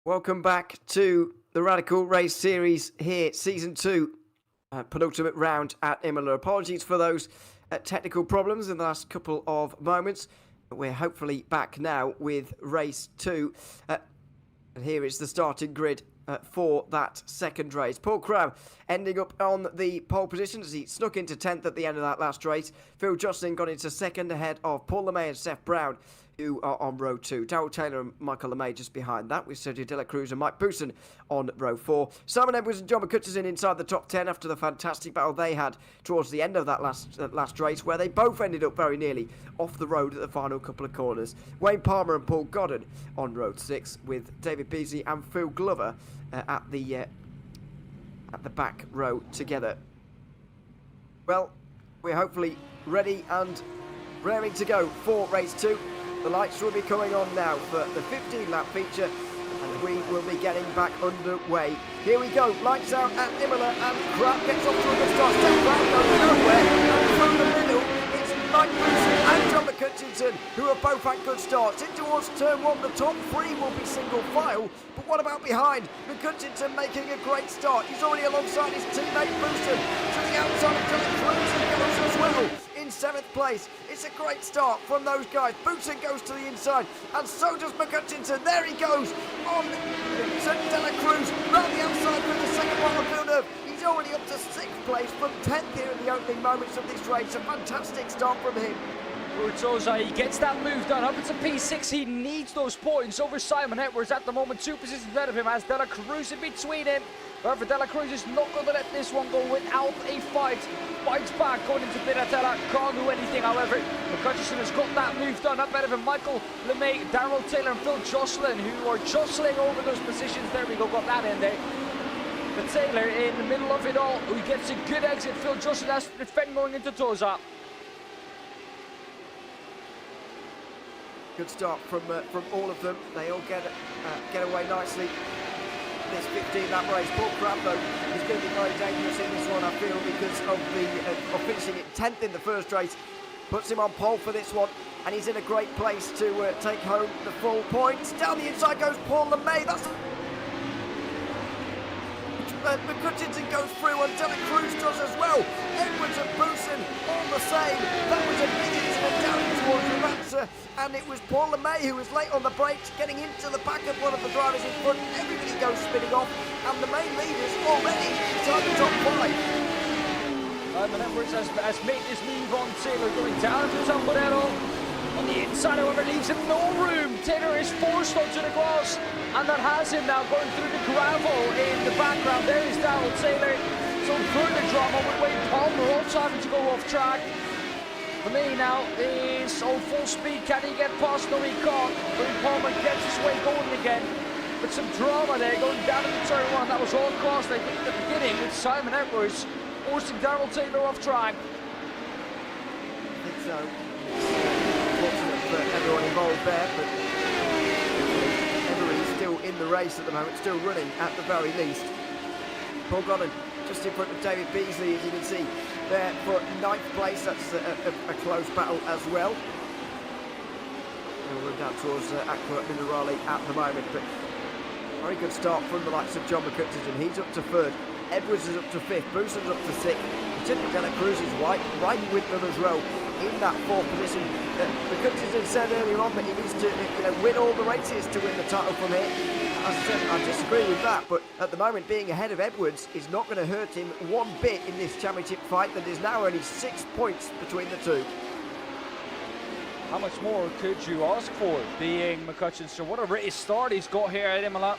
Welcome back to the Radical Race Series here, Season 2, penultimate round at Imola. Apologies for those technical problems in the last couple of moments. We're hopefully back now with Race 2. And here is the starting grid for that second race. Paul Cram ending up on the pole position as he snuck into 10th at the end of that last race. Phil Jocelyn got into second ahead of Paul LeMay and Seth Brown, who are on row 2. Darryl Taylor and Michael LeMay just behind that, with Sergio De La Cruz and Mike Bousson on row 4. Simon Edwards and John McCutcheon inside the top 10 after the fantastic battle they had towards the end of that last race, where they both ended up very nearly off the road at the final couple of corners. Wayne Palmer and Paul Goddard on row 6, with David Beasley and Phil Glover at the back row together. Well, we're hopefully ready and raring to go for race 2. The lights will be coming on now for the 15-lap feature, and we will be getting back underway. Here we go, lights out at Imola, and Crab gets off to a good start. Step Brown goes nowhere, and through the middle, it's Mike Bousson and John McCutcheon, who have both had good starts. In towards turn 1, the top 3 will be single file, but what about behind? McCutcheon making a great start. He's already alongside his teammate Bousson. To the outside of Dylan Cruz, he goes as well. In 7th place. It's a great start from those guys. Bousson goes to the inside, and so does McCutcheon. There he goes on De La Cruz round the outside with the second one of Villeneuve. He's already up to 6th place from 10th here in the opening moments of this race. A fantastic start from him. Urtoza, he gets that move done up into P6. He needs those points over Simon Edwards at the moment. 2 positions ahead of him as De La Cruz in between him. However, De La Cruz is not going to let this one go without a fight. Fights back going into Piratella. Can't do anything, however. McCutcheon has got that move done up ahead of him. Michael LeMay, Darryl Taylor and Phil Jocelyn, who are jostling over those positions. There we go, got that in there. But Taylor in the middle of it all, who gets a good exit. Phil Jocelyn has to defend going into Toza. Good start from all of them. They all get away nicely. This 15-lap race. Paul Cram, though, is going to be very dangerous in this one, I feel, because of finishing it 10th in the first race. Puts him on pole for this one, and he's in a great place to take home the full points. Down the inside goes Paul LeMay. That's McCutcheon goes through, and De La Cruz does as well. Edwards and Bousson all the same. That was a big incident down towards Ravanza, and it was Paul LeMay who was late on the brakes, getting into the back of one of the drivers in front. Everybody goes spinning off, and the main leaders already inside the top 5. Simon Edwards has made this move on Taylor, going down to Zamborero. On the inside, however, leaves him no room. Taylor is forced onto the grass, and that has him now going through the gravel in the background. There is Darryl Taylor. Some further drama with Wayne Palmer, also having to go off track. For me now is on full speed. Can he get past? No, he can't. Wayne Palmer gets his way going again. But some drama there going down into turn 1. That was all caused, I think, at the beginning with Simon Edwards forcing Darryl Taylor off track. I think so. Fortunate for everyone involved there, but everybody's still in the race at the moment, still running at the very least. Paul Goddard just in front of David Beasley, as you can see there, for 9th place. That's a close battle as well. We'll run down towards Aqua Minerale at the moment, but very good start from the likes of John McCutcheon. He's up to 3rd. Edwards is up to 5th. Bouson's up to 6th. Particularly De La Cruz is right with them as well in that 4th position. McCutcheon said earlier on that he needs to win all the races to win the title from here. As I said, I disagree with that, but at the moment being ahead of Edwards is not going to hurt him one bit in this championship fight. That is now only 6 points between the two. How much more could you ask for, being McCutcheon? So what a British start he's got here at Imola.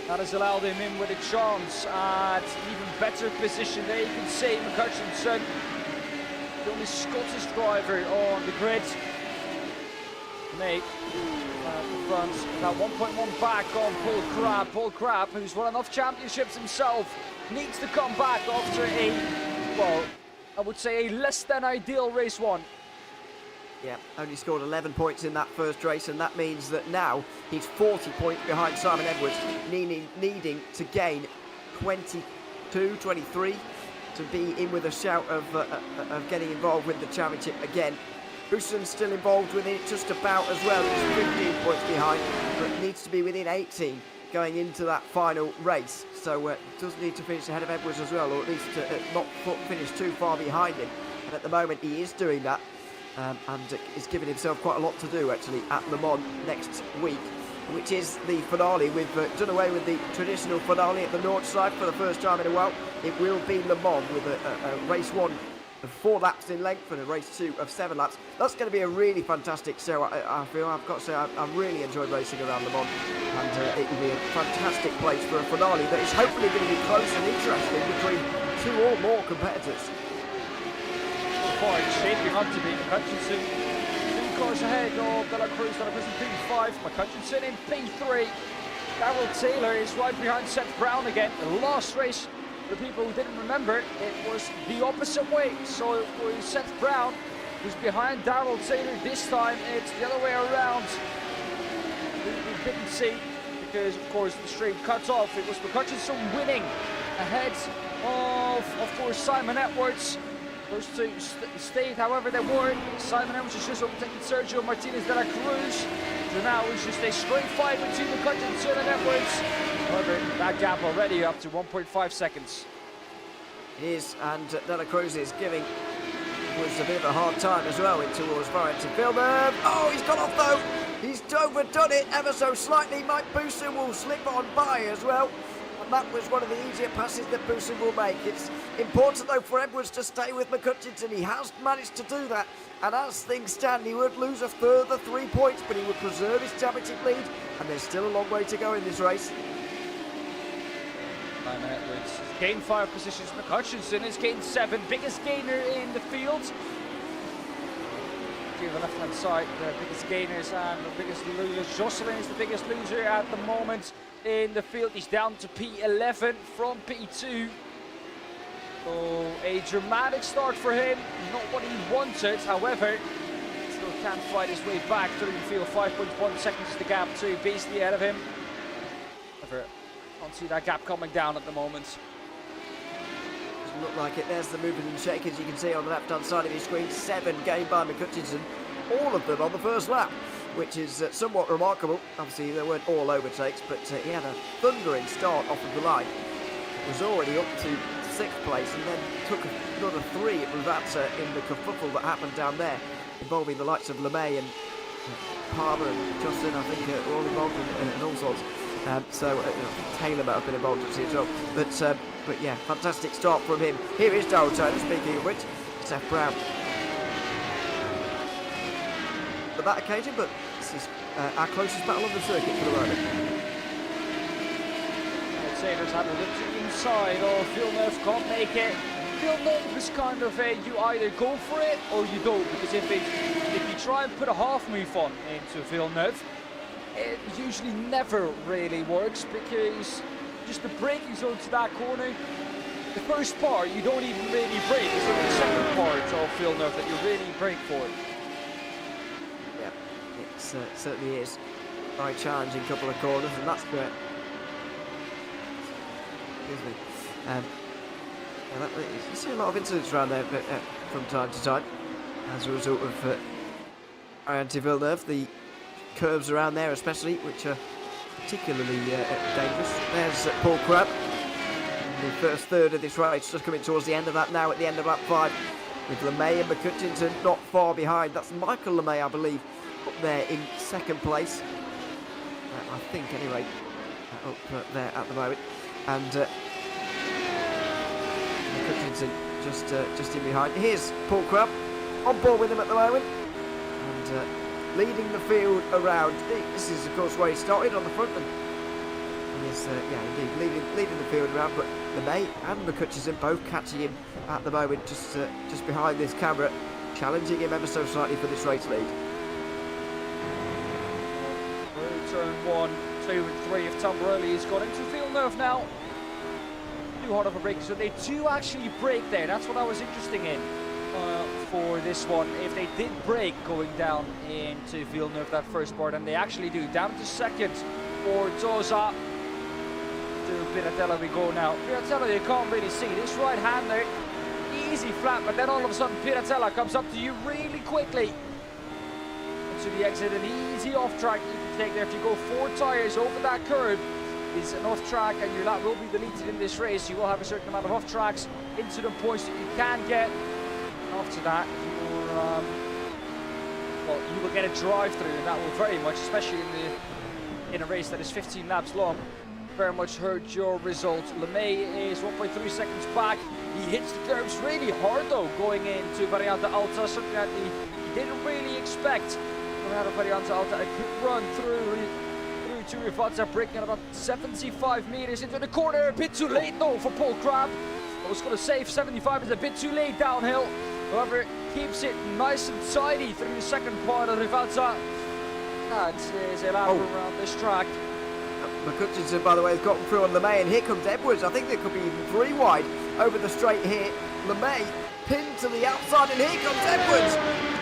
That has allowed him in with a chance at even better position. There you can see McCutcheon, the only Scottish driver on the grid. Mate, the front, about 1.1 back on Paul Crabb. Paul Crabb, who's won enough championships himself, needs to come back after a, well, I would say a less than ideal race 1. Yeah, only scored 11 points in that first race, and that means that now he's 40 points behind Simon Edwards, needing to gain 22, 23 to be in with a shout of getting involved with the championship again. Boussen's still involved within it just about as well. He's 15 points behind, but needs to be within 18 going into that final race. So does need to finish ahead of Edwards as well, or at least not finish too far behind him. And at the moment he is doing that, and is giving himself quite a lot to do actually at Le Mans next week, which is the finale. We've done away with the traditional finale at the North side for the first time in a while. It will be Le Mans with a race 1 of 4 laps in length and a race 2 of 7 laps. That's going to be a really fantastic show. I feel I've got to say I've really enjoyed racing around Le Mans, and it will be a fantastic place for a finale that is hopefully going to be close and interesting between 2 or more competitors. Far shaping up to be Hutchinson. 2 cars ahead of De La Cruz. De La Cruz in P5. Hutchinson in P3. Darrell Taylor is right behind Seth Brown again. The last race, for the people who didn't remember, it was the opposite way. So it was Seth Brown who's behind Darrell Taylor. This time it's the other way around. We didn't see, because of course the stream cuts off. It was Hutchinson winning ahead of course Simon Edwards. Those two stayed however they were. Simon Edwards is just overtaking Sergio Martinez de la Cruz. So now it's just a straight fight between Hutchinson and Edwards. However, that gap already up to 1.5 seconds. It is, and De La Cruz is giving Edwards a bit of a hard time as well in towards Varrington Villeneuve. Oh, he's got off though. He's overdone it ever so slightly. Mike Boussen will slip on by as well. And that was one of the easier passes that Boussen will make. It's important though for Edwards to stay with McCutcheon. He has managed to do that, and as things stand he would lose a further 3 points, but he would preserve his championship lead, and there's still a long way to go in this race. Simon Edwards has gained 5 positions. McCutcheon has gained 7, biggest gainer in the field. Here the left hand side, the biggest gainers and the biggest losers. Jocelyn is the biggest loser at the moment in the field. He's down to P11 from P2. So a dramatic start for him, not what he wanted. However, still can fight his way back through the field. 5.1 seconds is the gap to Beasley ahead of him. However, can't see that gap coming down at the moment. Doesn't look like it. There's the movement and shake, as you can see on the left hand side of your screen. 7 gained by McCutcheon, all of them on the first lap, which is somewhat remarkable. Obviously they weren't all overtakes, but he had a thundering start off of the line. Was already up to 6th place and then took another 3. It was that in the kerfuffle that happened down there, involving the likes of LeMay and Palmer and Justin, I think, were all involved in all sorts. Taylor might have been involved as well. But yeah, fantastic start from him. Here is Darrell Taylor, speaking of which, Seth Brown. For that occasion, but this is our closest battle on the circuit for the moment. Taylor's had a look to the inside. Oh, Villeneuve can't make it. Villeneuve is kind of a, you either go for it or you don't, because if you try and put a half move on into Villeneuve, it usually never really works, because just the braking zone to that corner, the first part you don't even really brake. It's only the second part of Villeneuve that you really brake for. Yeah, it certainly is. Very challenging couple of corners, and that's great. Excuse me. You see a lot of incidents around there from time to time as a result of Villeneuve. The curves around there especially, which are particularly dangerous. There's Paul Crabb, the first third of this race, just coming towards the end of that now, at the end of lap 5, with LeMay and McCutcheon not far behind. That's Michael LeMay, I believe, up there in 2nd place, I think anyway, up there at the moment, and McCutcheon just in behind. Here's Paul Crabb on board with him at the moment, and leading the field around. This is of course where he started, on the front, and is indeed leading the field around, but LeMay and McCutcheon both catching him at the moment, just behind this camera, challenging him ever so slightly for this race lead. Turn 1, 2 and 3 of Tom Burley has got into Villeneuve now. Too hard of a break, so they do actually break there. That's what I was interested in for this one. If they did break going down into Villeneuve that first part, and they actually do. Down to 2nd for Toza. To Piratella we go now. Piratella, you can't really see. This right-hander, easy flat, but then all of a sudden Piratella comes up to you really quickly. into the exit. An easy off track you can take there. If you go 4 tyres over that curb, is an off track, and your lap will be deleted in this race. You will have a certain amount of off tracks into the points that you can get. After that, well, you will get a drive-through, and that will very much, especially in a race that is 15 laps long, very much hurt your result. LeMay is 1.3 seconds back. He hits the curbs really hard though, going into Variante Alta, something that he didn't really expect. Coming out of Variante Alta, a quick run through to Rivazza, breaking at about 75 meters into the corner. A bit too late though for Paul Crabb. I was going to say 75 is a bit too late downhill. However, keeps it nice and tidy through the second part of Rivazza. That is a lap around this track. McCutcheon, by the way, has gotten through on LeMay, and here comes Edwards. I think there could be even 3 wide over the straight here. LeMay pinned to the outside, and here comes Edwards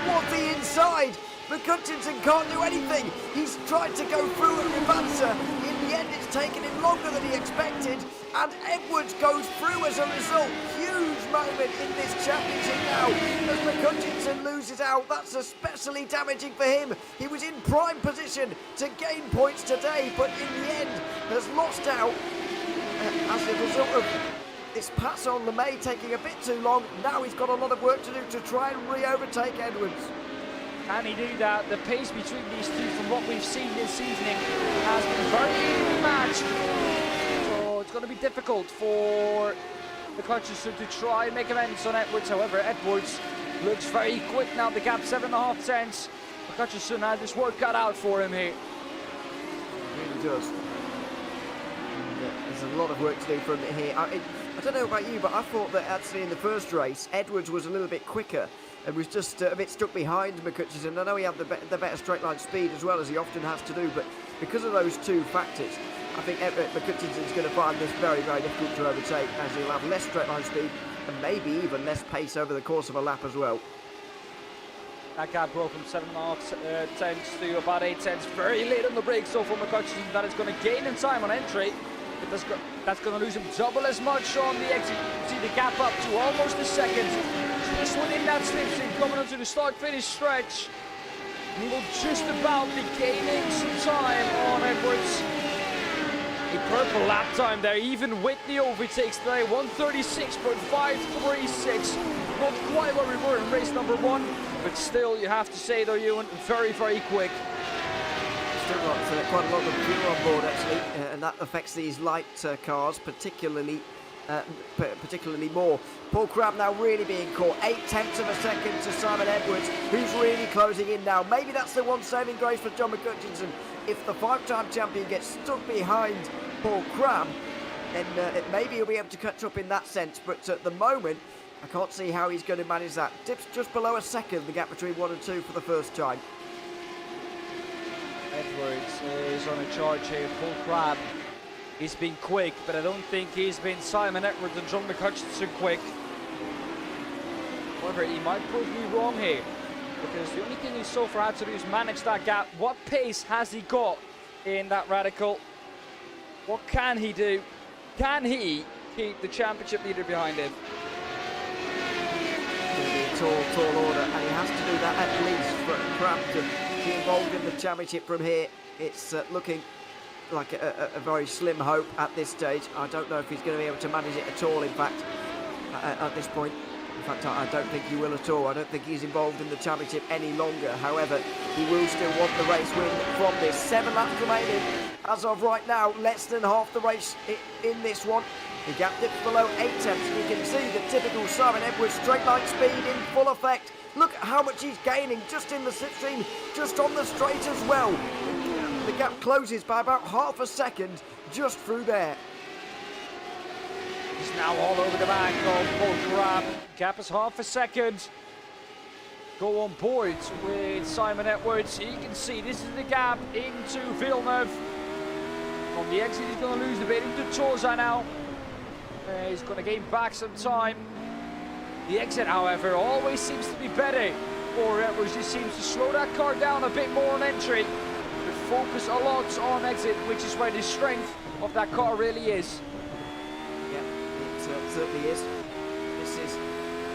towards the inside. McCutcheon can't do anything. He's tried to go through at Rivazza. In the end, it's taken him longer than he expected, and Edwards goes through as a result. Huge moment in this championship now as McCutcheon loses out. That's especially damaging for him. He was in prime position to gain points today, but in the end has lost out as a result of this pass on LeMay taking a bit too long. Now he's got a lot of work to do to try and re-overtake Edwards. Can he do that? The pace between these two, from what we've seen this evening, has been very evenly matched. So it's going to be difficult for the Hutchinson to try and make amends on Edwards. However, Edwards looks very quick now. The gap 7.5 tenths. Hutchinson has his work cut out for him here. He really does. And, there's a lot of work to do from here. I don't know about you, but I thought that actually in the first race, Edwards was a little bit quicker and was just a bit stuck behind McCutcheon. I know he had the better straight line speed as well, as he often has to do, but because of those two factors, I think McCutcheon's going to find this very, very difficult to overtake, as he'll have less straight line speed and maybe even less pace over the course of a lap as well. That gap broke from 7.5 tenths to about 8 tenths. Very late on the brakes, so for McCutcheon, that is going to gain in time on entry. But that's going to lose him double as much on the exit. You see the gap up to almost a second. Just within that slipstream, coming onto the start-finish stretch. He will just about be gaining some time on Edwards. A purple lap time there, even with the overtakes today. 136.536. Not quite where we were in race number 1, but still, you have to say though, Ewan, very, very quick. Still got quite a lot of fuel on board actually, and that affects these light cars particularly more. Paul Crabb now really being caught, 8 tenths of a second to Simon Edwards, who's really closing in now. Maybe that's the one saving grace for John McCutcheon. If the 5-time champion gets stuck behind Paul Crabb, then maybe he'll be able to catch up in that sense. But at the moment, I can't see how he's going to manage that. Dips just below a second, the gap between 1 and 2 for the first time. Edwards is on a charge here. Paul Crabb, he's been quick, but I don't think he's been Simon Edwards and John McCutcheon quick. However, he might prove me wrong here, because the only thing he's so far had to do is manage that gap. What pace has he got in that radical? What can he do? Can he keep the championship leader behind him? It's going to be a tall order, and he has to do that at least for Crabb to be involved in the championship from here. It's looking like a very slim hope at this stage. I don't know if he's going to be able to manage it at all, in fact, at this point. In fact, I don't think he will at all. I don't think he's involved in the championship any longer. However, he will still want the race win from this. 7 laps remaining. As of right now, less than half the race in this one. The gap dips below 8 tenths. You can see the typical Simon Edwards straight line speed in full effect. Look at how much he's gaining just in the slipstream, just on the straight as well. The gap closes by about half a second just through there. He's now all over the back of Paul Crabb. Gap is half a second. Go on board with Simon Edwards. You can see this is the gap into Villeneuve. On the exit, he's going to lose a bit into Torza now. He's going to gain back some time. The exit, however, always seems to be better for Edwards. He seems to slow that car down a bit more on entry, but focus a lot on exit, which is where the strength of that car really is. Yeah, it certainly is. This is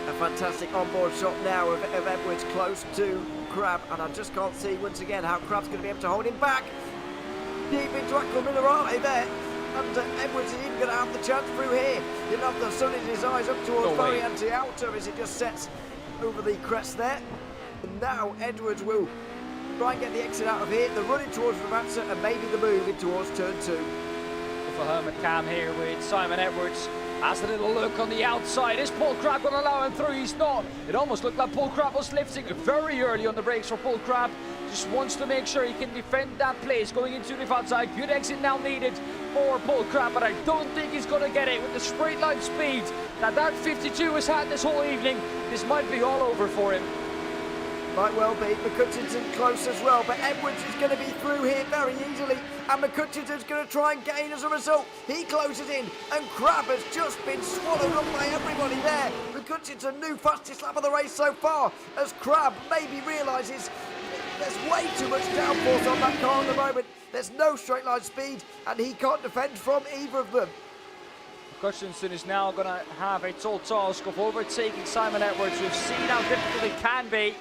A fantastic onboard shot now of Edwards close to Crab, and I just can't see once again how Crab's going to be able to hold him back. Deep into Aqua Minerale there, and Edwards is even going to have the chance through here. He'll have the sun in his eyes up towards Variante Alto as it just sets over the crest there. And now Edwards will try and get the exit out of here. The running towards Ravazza and maybe the move in towards turn 2. For Hermit Cam here with Simon Edwards. Has a little look on the outside. Is Paul Crab going to allow him through? He's not. It almost looked like Paul Crab was lifting very early on the brakes for Paul Crab. Just wants to make sure he can defend that place going into the outside. Good exit now needed for Paul Crab, but I don't think he's going to get it with the straight line speed that 52 has had this whole evening. This might be all over for him. Might well be. McCutcheon's close as well, but Edwards is going to be through here very easily, and McCutcheon's going to try and gain as a result. He closes in, and Crab has just been swallowed up by everybody there. McCutcheon's a new fastest lap of the race so far, as Crab maybe realises there's way too much downforce on that car at the moment. There's no straight line speed, and he can't defend from either of them. McCutcheon is now going to have a tall task of overtaking Simon Edwards. We've seen how difficult it can be.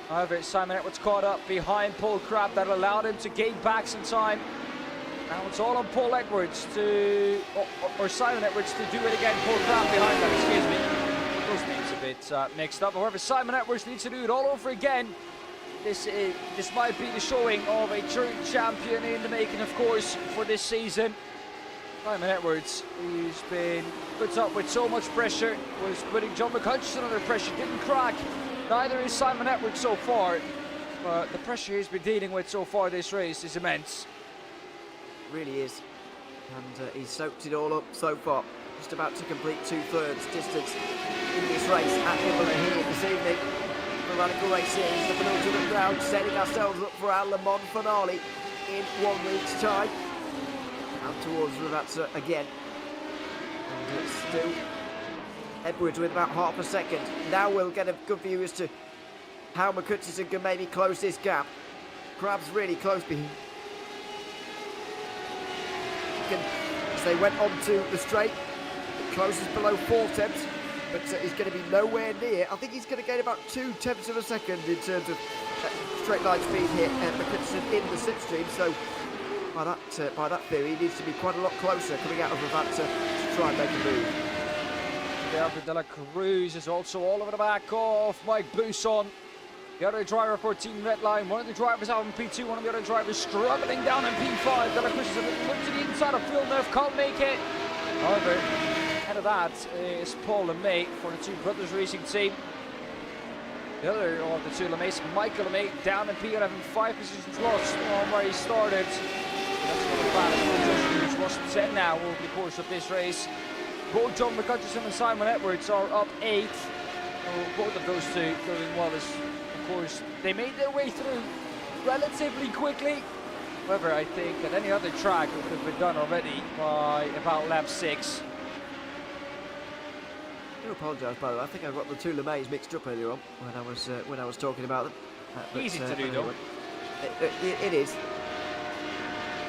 However, Simon Edwards caught up behind Paul Crab. That allowed him to gain back some time. Now it's all on Paul Edwards or Simon Edwards to do it again. Paul Crab behind that, excuse me. Those names a bit mixed up. However, Simon Edwards needs to do it all over again. This might be the showing of a true champion in the making, of course, for this season. Simon Edwards, who's been put up with so much pressure, was putting John McCutcheon under pressure, didn't crack. Neither is Simon Edwards so far, but the pressure he's been dealing with so far this race is immense. It really is, and he's soaked it all up so far. Just about to complete 2/3 distance in this race at Imola here this evening. The Radical Race Series, the penultimate round, setting ourselves up for our Le Mans finale in 1 week's time. And towards Ravazza again, and it's still Edwards with about half a second. Now we'll get a good view as to how McCutcheon can maybe close this gap. Crab's really close behind. As they went onto the straight, it closes below 4 tenths, but he's going to be nowhere near. I think he's going to gain about 2 tenths of a second in terms of straight line speed here at McCutcheon in the slipstream. So by that theory, he needs to be quite a lot closer coming out of Ravazza to try and make a move. Albert de la Cruz is also all over the back of Mike Buisson. The other driver for Team Redline, one of the drivers out in P2, one of the other drivers struggling down in P5. De la Cruz is a little look to the inside of Villeneuve, can't make it. However, ahead of that is Paul LeMay for the Two Brothers Racing team. The other of the two LeMays, Michael LeMay, down in P11, 5 positions lost on where he started. That's not a bad. He's lost 10 now over the course of this race. Both John McCutcheon and Simon Edwards are up 8. Both of those two doing well, as of course they made their way through relatively quickly. However, I think that any other track would have been done already by about lap 6. I do apologise, by the way. I think I got the two LeMays mixed up earlier on when I was talking about them. Easy to do, though. It is.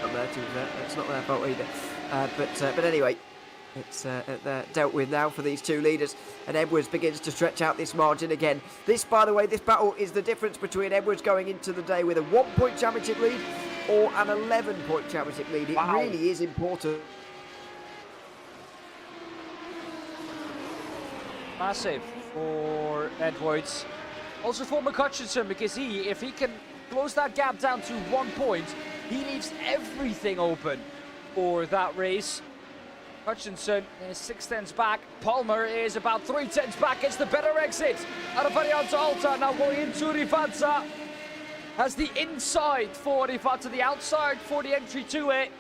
Not there too. It's not their fault either. But anyway. It's dealt with now for these two leaders, and Edwards begins to stretch out this margin again. This, by the way, this battle is the difference between Edwards going into the day with a 1-point championship lead or an 11-point championship lead. It really is important. Massive for Edwards. Also for McCutcheon, because if he can close that gap down to 1 point, he leaves everything open for that race. Hutchinson is 6 tenths back. Palmer is about 3 tenths back. It's the better exit out of Variante Alta. Now going into Rivazza. Has the inside for Rivazza, the outside for the entry to it.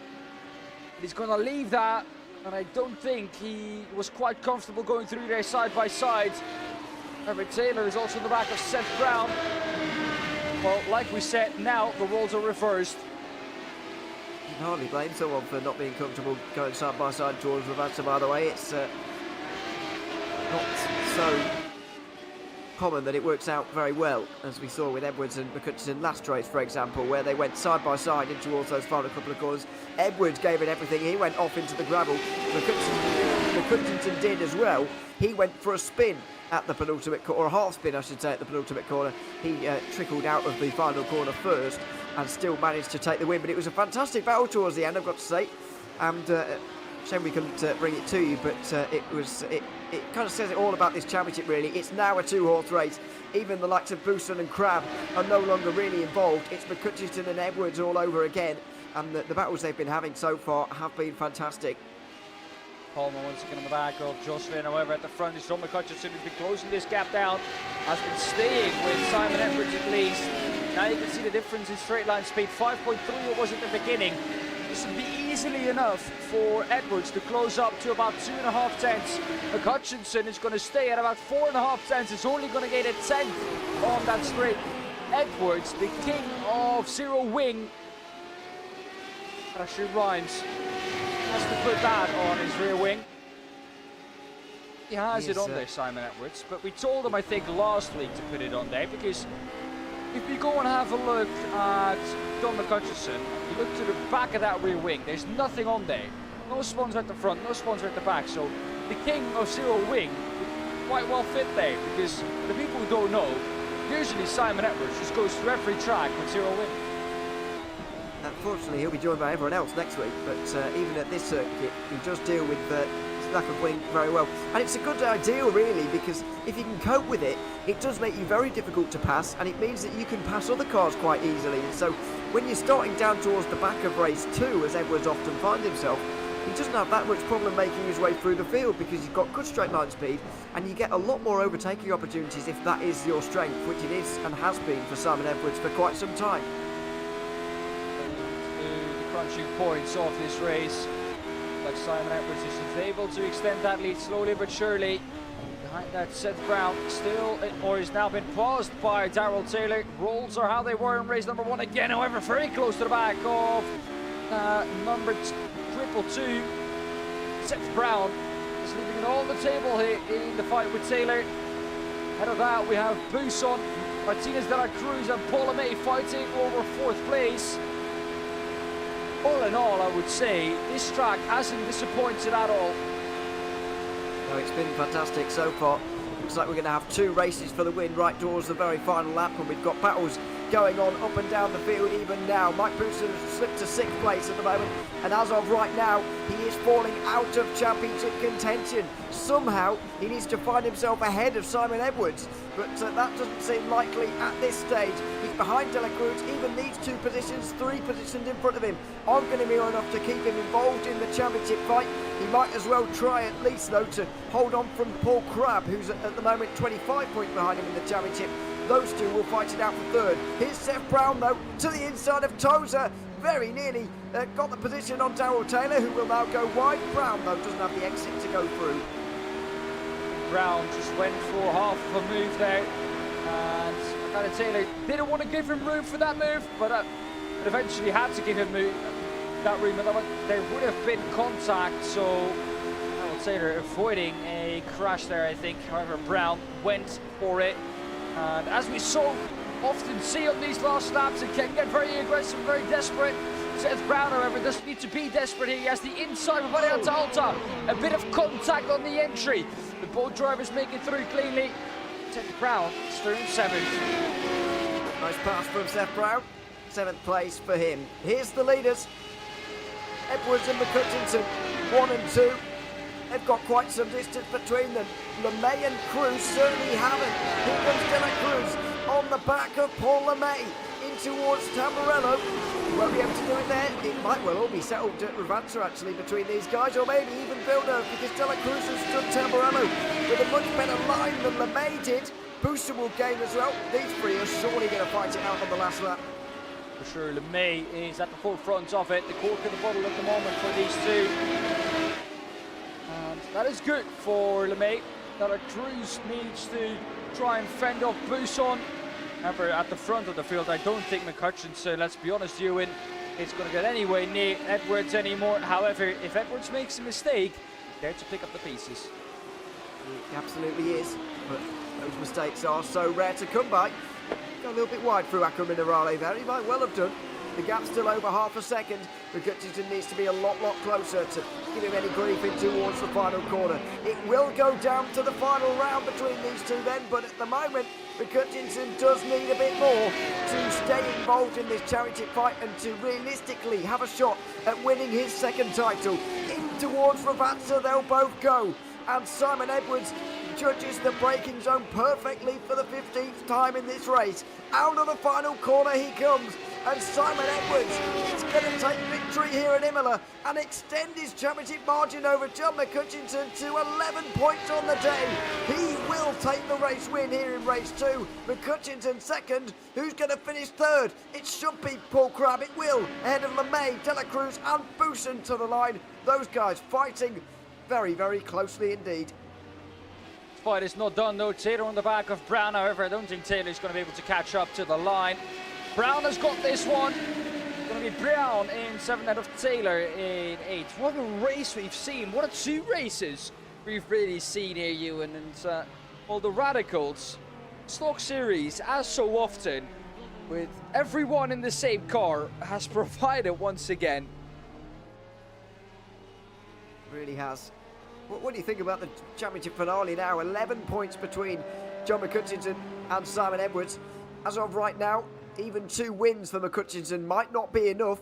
He's going to leave that, and I don't think he was quite comfortable going through there side by side. Everett Taylor is also in the back of Seth Brown. Well, like we said, now the roles are reversed. You can hardly blame someone for not being comfortable going side by side towards Ravazza, by the way. It's not so common that it works out very well, as we saw with Edwards and McCutcheon last race, for example, where they went side by side in towards those final couple of corners. Edwards gave it everything. He went off into the gravel. McCutcheon did as well. He went for a spin at the penultimate corner, or a half spin I should say, at the penultimate corner. He trickled out of the final corner first and still managed to take the win. But it was a fantastic battle towards the end, I've got to say. And shame we couldn't bring it to you, but it kind of says it all about this championship, really. It's now a two-horse race. Even the likes of Bousson and Crab are no longer really involved. It's McCutcheon and Edwards all over again, and the battles they've been having so far have been fantastic. Palmer once again on the back of Jocelyn, however at the front is John McCutcheon, who's been closing this gap down, has been staying with Simon Edwards at least. Now you can see the difference in straight line speed, 5.3 it was at the beginning. This would be easily enough for Edwards to close up to about 2.5 tenths. McCutcheon is going to stay at about 4.5 tenths. It's only going to get a tenth on that straight. Edwards, the king of zero wing, that actually rhymes, has to put that on his rear wing. He has it on there, Simon Edwards, but we told him, I think, last week to put it on there, because if you go and have a look at John McCutcheon, you look to the back of that rear wing, there's nothing on there. No sponsor at the front, no sponsor at the back, so the king of zero wing would quite well fit there, because the people who don't know, usually Simon Edwards just goes through every track with zero wing. Unfortunately, he'll be joined by everyone else next week, but even at this circuit, he does deal with lack of wing very well. And it's a good idea, really, because if you can cope with it, it does make you very difficult to pass, and it means that you can pass other cars quite easily. And so when you're starting down towards the back of race 2, as Edwards often finds himself, he doesn't have that much problem making his way through the field, because you've got good straight line speed, and you get a lot more overtaking opportunities if that is your strength, which it is and has been for Simon Edwards for quite some time. The crunching points of this race, like Simon Edwards is able to extend that lead slowly but surely. Behind that, Seth Brown still, or has now been paused by Darrell Taylor. Rolls are how they were in race number 1 again, however, very close to the back of number 222. Seth Brown is leaving it all on the table here in the fight with Taylor. Ahead of that, we have Bousson, Martinez de la Cruz, and Paul May fighting over 4th place. All in all, I would say this track hasn't disappointed at all. No, it's been fantastic so far. Looks like we're going to have 2 races for the win right towards the very final lap, and we've got battles going on up and down the field even now. Mike Bousson has slipped to 6th place at the moment, and as of right now, he is falling out of championship contention. Somehow, he needs to find himself ahead of Simon Edwards, but that doesn't seem likely at this stage. He's behind De La Cruz. Even these 2 positions, 3 positions in front of him, aren't going to be enough to keep him involved in the championship fight. He might as well try at least, though, to hold on from Paul Crabb, who's at the moment 25 points behind him in the championship. Those 2 will fight it out for 3rd. Here's Seth Brown, though, to the inside of Tozer. Very nearly got the position on Darrell Taylor, who will now go wide. Brown, though, doesn't have the exit to go through. Brown just went for half of a move there, and kind of Taylor didn't want to give him room for that move, but eventually had to give him that room. There would have been contact, so Taylor avoiding a crash there, I think. However, Brown went for it, and as we so often see on these last laps, it can get very aggressive, very desperate. Seth Brown, however, doesn't need to be desperate here. He has the inside of Variante Alta. A bit of contact on the entry. The both drivers make it through cleanly. Seth Brown is through 7th. Nice pass from Seth Brown. 7th place for him. Here's the leaders. Edwards and McCutcheon, 1 and 2. They've got quite some distance between them. LeMay and Cruz certainly haven't. Here comes De La Cruz on the back of Paul LeMay in towards Tamburello. Won't be able to do it there. It might well all be settled at Ravanza actually between these guys, or maybe even Villeneuve, because De La Cruz has stood Tamburello with a much better line than LeMay did. Bousson will gain as well. These 3 are surely going to fight it out on the last lap. For sure, LeMay is at the forefront of it. The cork in the bottle at the moment for these 2. And that is good for LeMay. De La Cruz needs to try and fend off Bousson. However, at the front of the field, I don't think McCutcheon, let's be honest, Ewan, is going to get anywhere near Edwards anymore. However, if Edwards makes a mistake, there to pick up the pieces. He absolutely is, but those mistakes are so rare to come by. Got a little bit wide through Acqua Minerale there. He might well have done. The gap's still over half a second. But Hutchinson needs to be a lot closer to give him any grief in towards the final corner. It will go down to the final round between these two then, but at the moment, Hutchinson does need a bit more to stay involved in this championship fight and to realistically have a shot at winning his second title. In towards Ravazza, they'll both go. And Simon Edwards judges the braking zone perfectly for the 15th time in this race. Out of the final corner he comes, and Simon Edwards is going to take victory here at Imola and extend his championship margin over John McHutchinson to 11 points on the day. He will take the race win here in race 2. McHutchinson second. Who's going to finish third? It should be Paul Crabb. It will, ahead of LeMay, De La Cruz and Bousson to the line. Those guys fighting very, very closely indeed. Fight is not done though. Taylor on the back of Brown. However, I don't think Taylor's going to be able to catch up to the line. Brown has got this one. It's going to be Brown in 7th out of Taylor in 8th. What a race we've seen. What a 2 races we've really seen here, Ewan. And well, the Radicals stock series, as so often, with everyone in the same car, has provided once again. Really has. What do you think about the championship finale now? 11 points between John McHutchinson and Simon Edwards. As of right now, even 2 wins for McHutchinson might not be enough.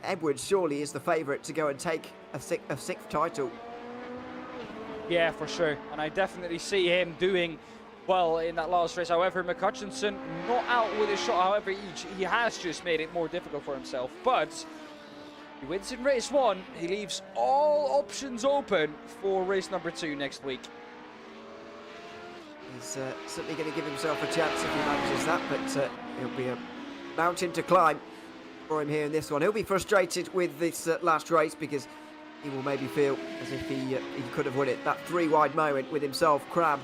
Edwards surely is the favourite to go and take a 6th title. Yeah, for sure. And I definitely see him doing well in that last race. However, McHutchinson not out with his shot. However, he has just made it more difficult for himself. But he wins in race 1. He leaves all options open for race number 2 next week. He's certainly going to give himself a chance if he manages that, but it'll be a mountain to climb for him here in this one. He'll be frustrated with this last race because he will maybe feel as if he could have won it. That 3-wide moment with himself, Crabb,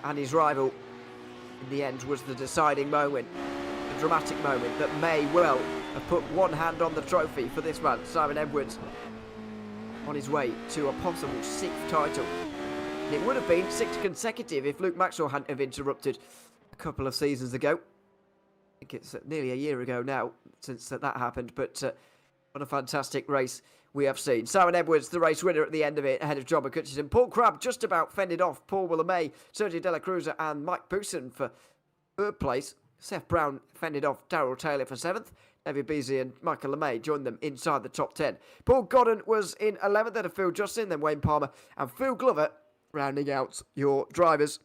and his rival in the end was the deciding moment, the dramatic moment that may well have put one hand on the trophy for this man, Simon Edwards, on his way to a possible 6th title. And it would have been 6 consecutive if Luke Maxwell hadn't have interrupted a couple of seasons ago. I think it's nearly a year ago now since that happened, but what a fantastic race we have seen. Simon Edwards, the race winner at the end of it, ahead of John McHutchinson. Paul Crabb just about fended off Paul LeMay, Sergio De La Cruz and Mike Bousson for 3rd place. Seth Brown fended off Darrell Taylor for 7th. David Beasley and Michael LeMay joined them inside the top 10. Paul Godden was in 11th, then of Phil Justin, then Wayne Palmer and Phil Glover, rounding out your drivers,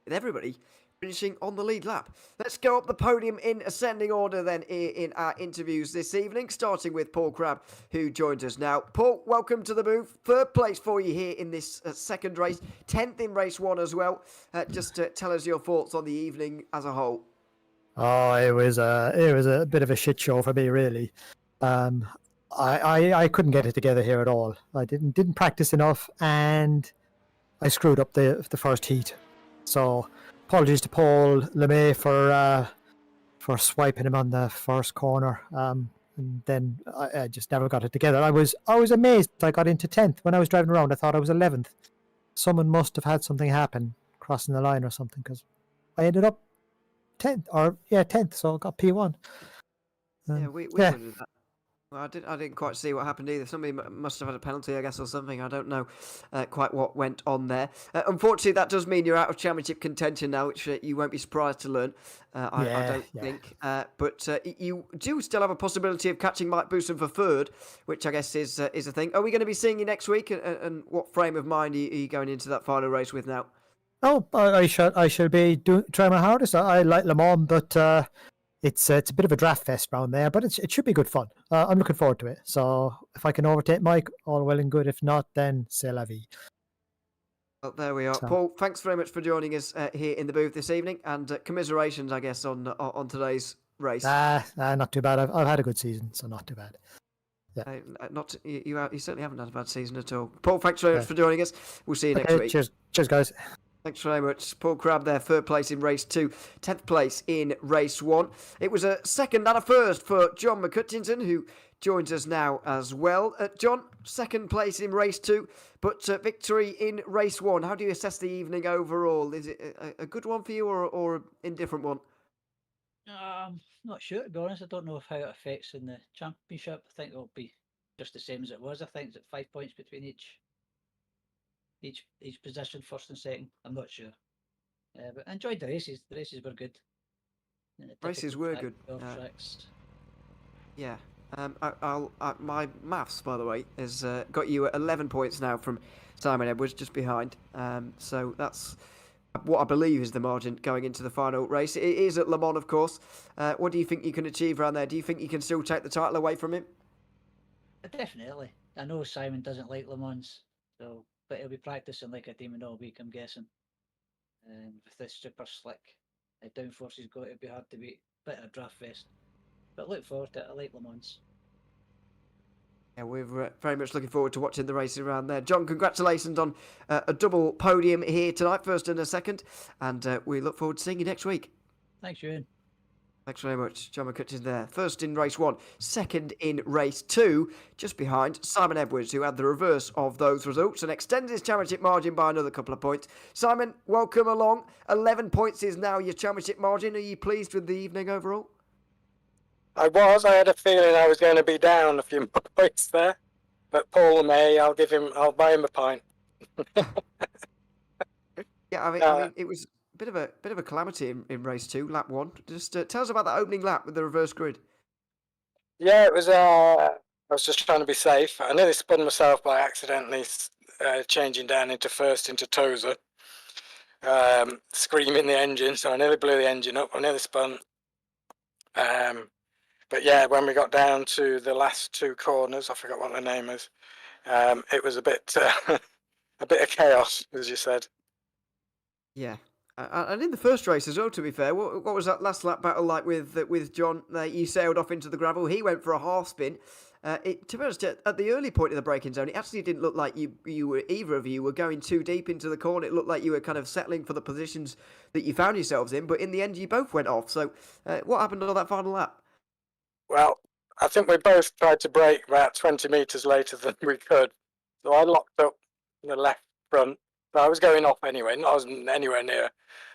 with everybody finishing on the lead lap. Let's go up the podium in ascending order then in our interviews this evening, starting with Paul Crabb, who joins us now. Paul, welcome to the booth. 3rd place for you here in this second race, 10th in race 1 as well. Just tell us your thoughts on the evening as a whole. Oh, it was a bit of a shit show for me, really. I couldn't get it together here at all. I didn't practice enough, and I screwed up the first heat. So apologies to Paul LeMay for swiping him on the first corner. And then I just never got it together. I was amazed I got into 10th. When I was driving around, I thought I was 11th. Someone must have had something happen crossing the line or something, because I ended up 10th, so I got P1. Yeah, we wondered that. Well, I didn't quite see what happened either. Somebody must have had a penalty, I guess, or something. I don't know quite what went on there. Unfortunately, that does mean you're out of championship contention now, which you won't be surprised to learn. I don't think. But you do still have a possibility of catching Mike Bousson for 3rd, which I guess is a thing. Are we going to be seeing you next week? And what frame of mind are you going into that final race with now? Oh, I shall be trying my hardest. I like Le Mans, but it's a bit of a draft fest around there. But it should be good fun. I'm looking forward to it. So if I can overtake Mike, all well and good. If not, then c'est la vie. Well, there we are. So, Paul, thanks very much for joining us here in the booth this evening, and commiserations, I guess, on today's race. Not too bad. I've had a good season, so not too bad. Yeah. You certainly haven't had a bad season at all. Paul, thanks very much for joining us. We'll see you next week. Cheers, guys. Thanks very much. Paul Crabb there, third place in race 2, 10th place in race 1. It was a second and a first for John McCutcheon, who joins us now as well. John, second place in race 2, but victory in race 1. How do you assess the evening overall? Is it a good one for you or an indifferent one? Not sure, to be honest. I don't know how it affects in the championship. I think it'll be just the same as it was. I think it's at 5 points between each position, first and second. I'm not sure. But I enjoyed the races. The races were good. Races were good. Tracks. Yeah. My maths, by the way, has got you at 11 points now from Simon Edwards, just behind. So that's what I believe is the margin going into the final race. It is at Le Mans, of course. What do you think you can achieve around there? Do you think you can still take the title away from him? Definitely. I know Simon doesn't like Le Mans, but he'll be practicing like a demon all week, I'm guessing. With this super slick downforce he's got, it'll be hard to beat. Bit of a draft fest. But look forward to it. I like Le Mans. Yeah, we're very much looking forward to watching the races around there. John, congratulations on a double podium here tonight, first and a second. And we look forward to seeing you next week. Thanks, Ewan. Thanks very much. John McCutcheon there. First in race 1, second in race 2, just behind Simon Edwards, who had the reverse of those results and extends his championship margin by another couple of points. Simon, welcome along. 11 points is now your championship margin. Are you pleased with the evening overall? I was. I had a feeling I was going to be down a few more points there. But Paul May, I'll buy him a pint. Yeah, I mean, it was a bit of a calamity in race 2, lap 1. Just tell us about that opening lap with the reverse grid. Yeah, it was. I was just trying to be safe. I nearly spun myself by accidentally changing down into first into Tozer, screaming the engine. So I nearly blew the engine up. I nearly spun. But yeah, when we got down to the last 2 corners, I forgot what the name is. It was a bit of chaos, as you said. Yeah. And in the first race as well, to be fair, what was that last lap battle like with John? You sailed off into the gravel. He went for a half spin. To be honest, at the early point of the braking zone, it actually didn't look like either of you were going too deep into the corner. It looked like you were kind of settling for the positions that you found yourselves in. But in the end, you both went off. So what happened on that final lap? Well, I think we both tried to brake about 20 metres later than we could. So I locked up the left front. But I was going off anyway. I wasn't anywhere near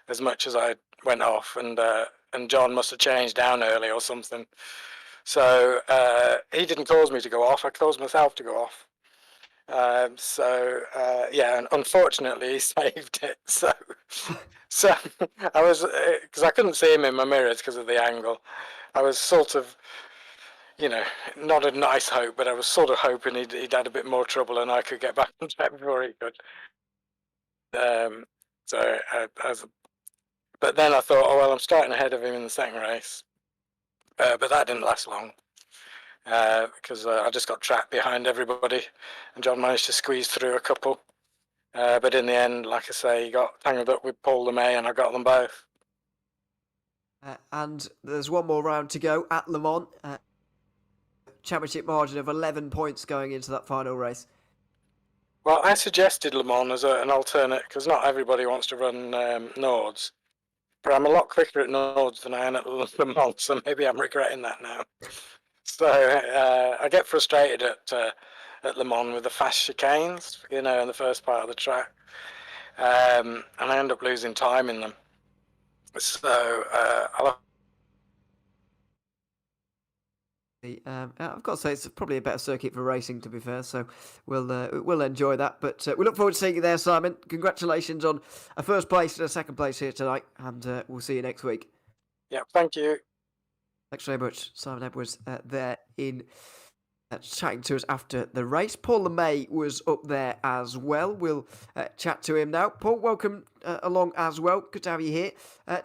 as much as I went off. And John must have changed down early or something. So he didn't cause me to go off. I caused myself to go off. Yeah, and unfortunately he saved it. So I was, because I couldn't see him in my mirrors because of the angle. I was sort of, not a nice hope, but I was sort of hoping he'd had a bit more trouble and I could get back on track before he could. But then I thought, oh well, I'm starting ahead of him in the second race. But that didn't last long because I just got trapped behind everybody, and John managed to squeeze through a couple. But in the end, like I say, he got tangled up with Paul LeMay, and I got them both. And there's one more round to go at Le Mans. Championship margin of 11 points going into that final race. Well, I suggested Le Mans as an alternate because not everybody wants to run Nords. But I'm a lot quicker at Nords than I am at Le Mans, so maybe I'm regretting that now. So I get frustrated at Le Mans with the fast chicanes, in the first part of the track. And I end up losing time in them. So I've got to say it's probably a better circuit for racing, to be fair. So we'll enjoy that. But we look forward to seeing you there, Simon. Congratulations on a first place and a second place here tonight, and we'll see you next week. Yeah, thank you. Thanks very much, Simon Edwards, there in chatting to us after the race. Paul LeMay was up there as well. We'll chat to him now. Paul, welcome along as well. Good to have you here.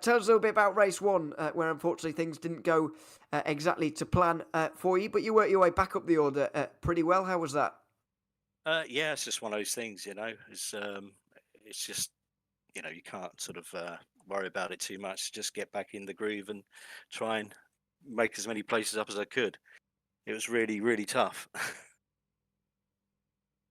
Tell us a little bit about race 1, where unfortunately things didn't go exactly to plan for you, but you worked your way back up the order pretty well. How was that? Yeah, it's just one of those things, It's just, you can't sort of worry about it too much. Just get back in the groove and try and make as many places up as I could. It was really, really tough.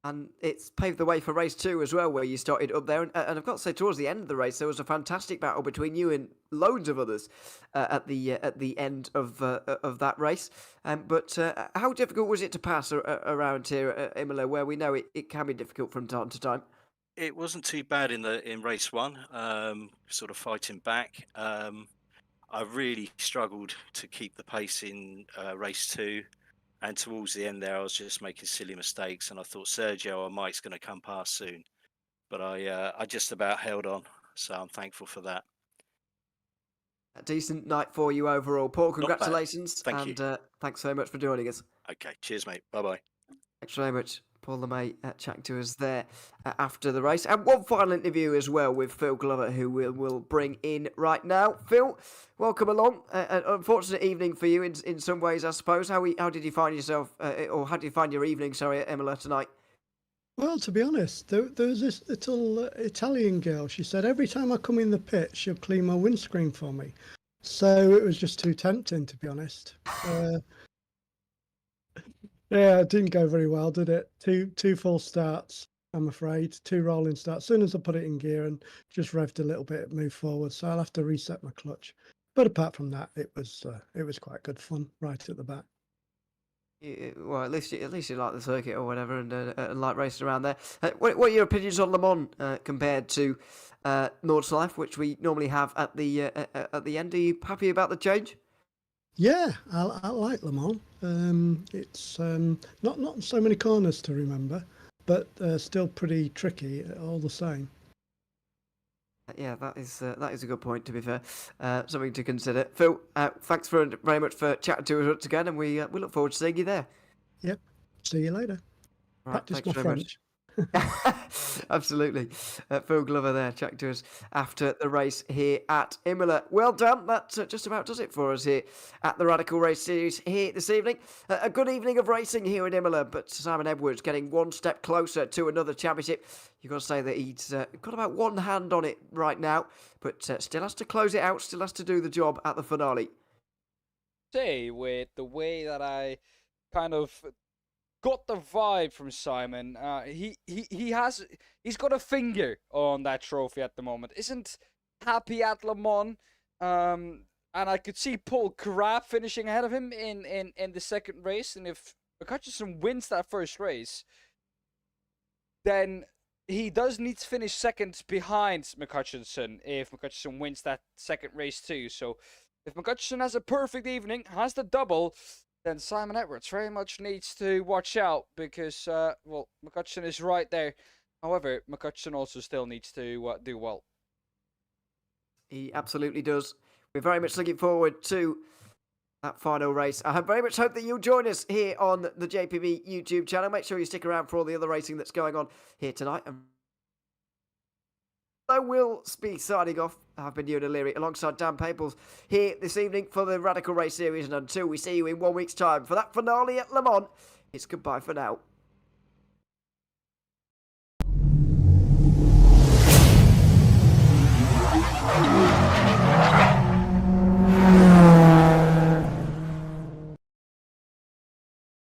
And it's paved the way for race 2 as well, where you started up there. And I've got to say, towards the end of the race, there was a fantastic battle between you and loads of others at the end of that race. But how difficult was it to pass around here at Imola, where we know it can be difficult from time to time? It wasn't too bad in race 1, sort of fighting back. I really struggled to keep the pace in race 2. And towards the end there, I was just making silly mistakes, and I thought Sergio or Mike's going to come past soon, but I just about held on, so I'm thankful for that. A decent night for you overall, Paul. Not bad. Congratulations, Thank you. and thanks so much for joining us. Okay, cheers, mate. Bye bye. Thanks very much, Paul LeMay, chatting to us there after the race. And one final interview as well with Phil Glover, who we'll bring in right now. Phil, welcome along. An unfortunate evening for you in some ways, I suppose. How did you find yourself, or how did you find your evening, at Imola tonight? Well, to be honest, there was this little Italian girl. She said every time I come in the pit, she'll clean my windscreen for me. So it was just too tempting, to be honest. Yeah, it didn't go very well, did it? Two full starts, I'm afraid. 2 rolling starts. As soon as I put it in gear and just revved a little bit, moved forward. So I'll have to reset my clutch. But apart from that, it was quite good fun right at the back. Well, at least you like the circuit or whatever, and like racing around there. What are your opinions on Le Mans compared to Nordschleife, which we normally have at the end? Are you happy about the change? Yeah, I like Le Mans. It's not so many corners to remember, but still pretty tricky all the same. Yeah, that is a good point, to be fair. Something to consider. Phil, thanks very much for chatting to us once again, and we look forward to seeing you there. Yep. See you later. Right, Practice my thanks very French. Absolutely. Phil Glover there chatting to us after the race here at Imola. Well done. That just about does it for us here at the Radical Race Series here this evening. A good evening of racing here at Imola, but Simon Edwards getting one step closer to another championship. You've got to say that he's got about one hand on it right now, but still has to close it out, still has to do the job at the finale. Say, with the way that I kind of got the vibe from Simon, he's got a finger on that trophy at the moment. Isn't happy at Le Mans, and I could see Paul Crab finishing ahead of him in the second race. And if McCutcheon wins that first race, then he does need to finish second behind McCutcheon if McCutcheon wins that second race too. So if McCutcheon has a perfect evening, has the double, then Simon Edwards very much needs to watch out, because, well, McCutcheon is right there. However, McCutcheon also still needs to do well. He absolutely does. We're very much looking forward to that final race. I very much hope that you'll join us here on the JPB YouTube channel. Make sure you stick around for all the other racing that's going on here tonight. I will be signing off. I've been Ewan O'Leary alongside Dan Paples here this evening for the Radical Race Series, and until we see you in 1 week's time for that finale at Le Mans, it's goodbye for now.